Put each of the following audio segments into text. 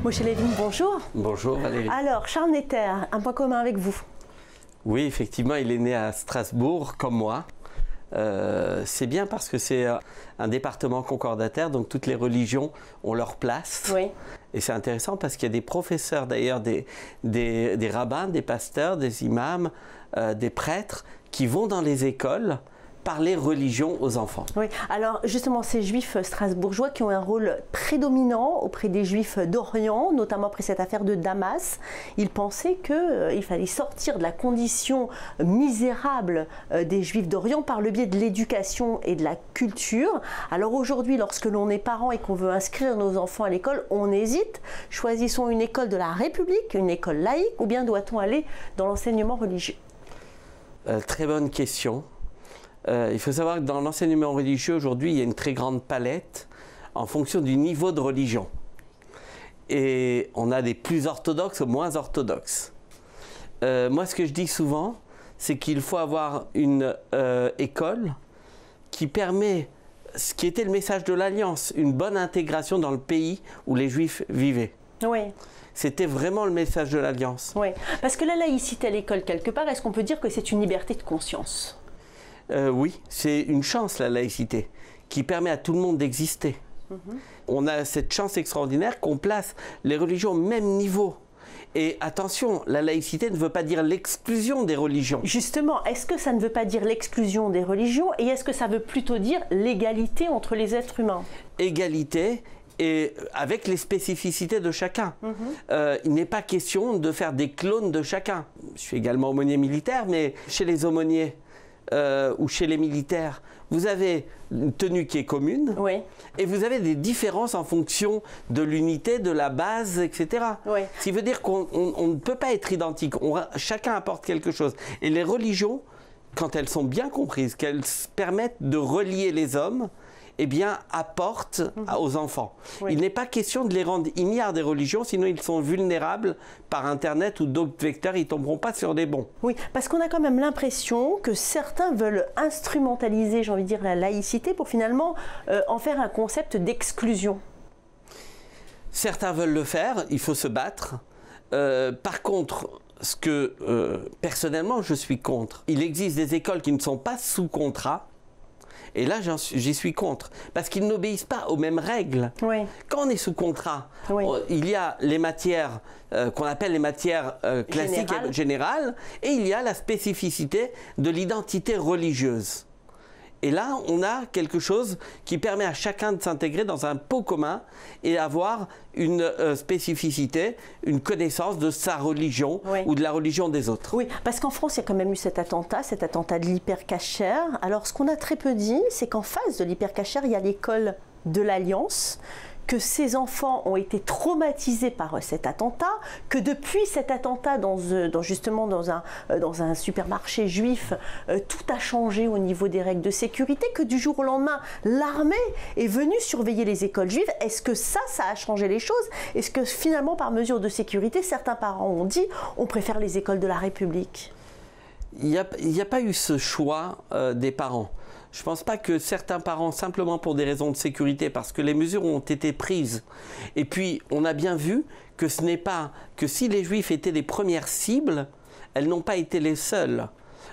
Moshe Levin, bonjour. Bonjour Valérie. Alors, Charles Netter, un point commun avec vous? Oui, effectivement, il est né à Strasbourg, comme moi. C'est bien parce que c'est un département concordataire, donc toutes les religions ont leur place. Oui. Et c'est intéressant parce qu'il y a des professeurs, d'ailleurs, des rabbins, des pasteurs, des imams, des prêtres, qui vont dans les écoles parler religion aux enfants. Oui, alors justement ces juifs strasbourgeois qui ont un rôle prédominant auprès des juifs d'Orient, notamment après cette affaire de Damas, ils pensaient qu'il fallait sortir de la condition misérable des juifs d'Orient par le biais de l'éducation et de la culture. Alors aujourd'hui, lorsque l'on est parent et qu'on veut inscrire nos enfants à l'école, on hésite. Choisissons une école de la République, une école laïque, ou bien doit-on aller dans l'enseignement religieux? Très bonne question. Il faut savoir que dans l'enseignement religieux, aujourd'hui, il y a une très grande palette en fonction du niveau de religion. Et on a des plus orthodoxes aux moins orthodoxes. Moi, ce que je dis souvent, c'est qu'il faut avoir une école qui permet ce qui était le message de l'Alliance, une bonne intégration dans le pays où les Juifs vivaient. Oui. C'était vraiment le message de l'Alliance. Oui, parce que la laïcité à l'école, quelque part, est-ce qu'on peut dire que c'est une liberté de conscience? Oui, c'est une chance, la laïcité, qui permet à tout le monde d'exister. On a cette chance extraordinaire qu'on place les religions au même niveau. Et attention, la laïcité ne veut pas dire l'exclusion des religions. Justement, est-ce que ça ne veut pas dire l'exclusion des religions et est-ce que ça veut plutôt dire l'égalité entre les êtres humains? Égalité et avec les spécificités de chacun. Il n'est pas question de faire des clones de chacun. Je suis également aumônier militaire, mais chez les aumôniers, ou chez les militaires, vous avez une tenue qui est commune, oui, et vous avez des différences en fonction de l'unité, de la base, etc. Oui. Ce qui veut dire qu'on ne peut pas être identique, chacun apporte quelque chose. Et les religions, quand elles sont bien comprises, qu'elles permettent de relier les hommes, eh bien, apportent aux enfants. Oui. Il n'est pas question de les rendre ignares des religions, sinon ils sont vulnérables par Internet ou d'autres vecteurs, ils ne tomberont pas sur des bons. Oui, parce qu'on a quand même l'impression que certains veulent instrumentaliser, j'ai envie de dire, la laïcité pour finalement en faire un concept d'exclusion. Certains veulent le faire, il faut se battre. Par contre, ce que personnellement je suis contre, il existe des écoles qui ne sont pas sous contrat. Et là, j'y suis contre, parce qu'ils n'obéissent pas aux mêmes règles. Oui. Quand on est sous contrat, oui, il y a les matières qu'on appelle les matières classiques et générales, et il y a la spécificité de l'identité religieuse. Et là, on a quelque chose qui permet à chacun de s'intégrer dans un pot commun et avoir une spécificité, une connaissance de sa religion, oui, ou de la religion des autres. Oui, parce qu'en France, il y a quand même eu cet attentat de l'Hyper Cacher. Alors, ce qu'on a très peu dit, c'est qu'en face de l'Hyper Cacher, il y a l'école de l'Alliance, que ces enfants ont été traumatisés par cet attentat, que depuis cet attentat justement dans un supermarché juif, tout a changé au niveau des règles de sécurité, que du jour au lendemain, l'armée est venue surveiller les écoles juives. Est-ce que ça a changé les choses? Est-ce que finalement, par mesure de sécurité, certains parents ont dit on préfère les écoles de la République? Il n'y a pas eu ce choix des parents. Je ne pense pas que certains parents, simplement pour des raisons de sécurité, parce que les mesures ont été prises, et puis on a bien vu que ce n'est pas que si les Juifs étaient les premières cibles, elles n'ont pas été les seules.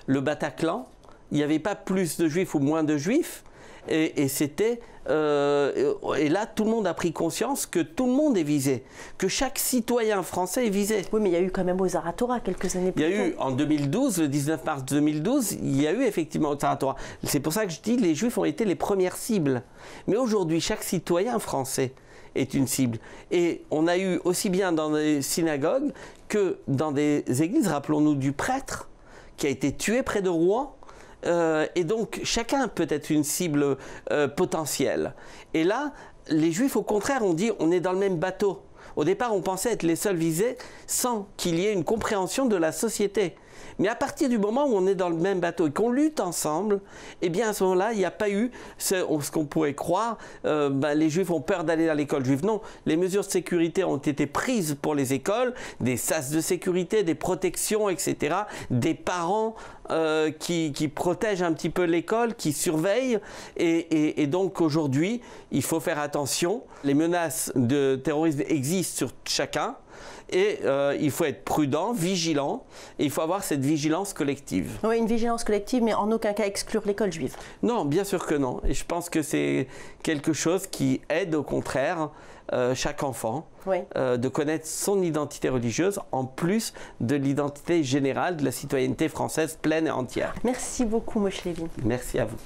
Le Bataclan, il n'y avait pas plus de Juifs ou moins de Juifs, et c'était et là tout le monde a pris conscience que tout le monde est visé, que chaque citoyen français est visé. Oui, mais il y a eu quand même Ozar Hatorah quelques années plus tôt. Il y a eu en 2012, le 19 mars 2012, il y a eu effectivement Ozar Hatorah. C'est pour ça que je dis que les Juifs ont été les premières cibles. Mais aujourd'hui, chaque citoyen français est une cible. Et on a eu aussi bien dans des synagogues que dans des églises, rappelons-nous du prêtre qui a été tué près de Rouen. Et donc chacun peut être une cible potentielle. Et là, les Juifs au contraire ont dit on est dans le même bateau. Au départ, on pensait être les seuls visés sans qu'il y ait une compréhension de la société. Mais à partir du moment où on est dans le même bateau et qu'on lutte ensemble, eh bien à ce moment-là, il n'y a pas eu ce qu'on pourrait croire, les Juifs ont peur d'aller dans l'école juive. Non, les mesures de sécurité ont été prises pour les écoles, des sas de sécurité, des protections, etc., des parents qui protègent un petit peu l'école, qui surveillent. Et donc aujourd'hui, il faut faire attention. Les menaces de terrorisme existent sur chacun. Et il faut être prudent, vigilant, et il faut avoir cette vigilance collective. Oui, une vigilance collective, mais en aucun cas exclure l'école juive. Non, bien sûr que non. Et je pense que c'est quelque chose qui aide au contraire chaque enfant de connaître son identité religieuse, en plus de l'identité générale de la citoyenneté française pleine et entière. Merci beaucoup, Moshe Levin. Merci à vous.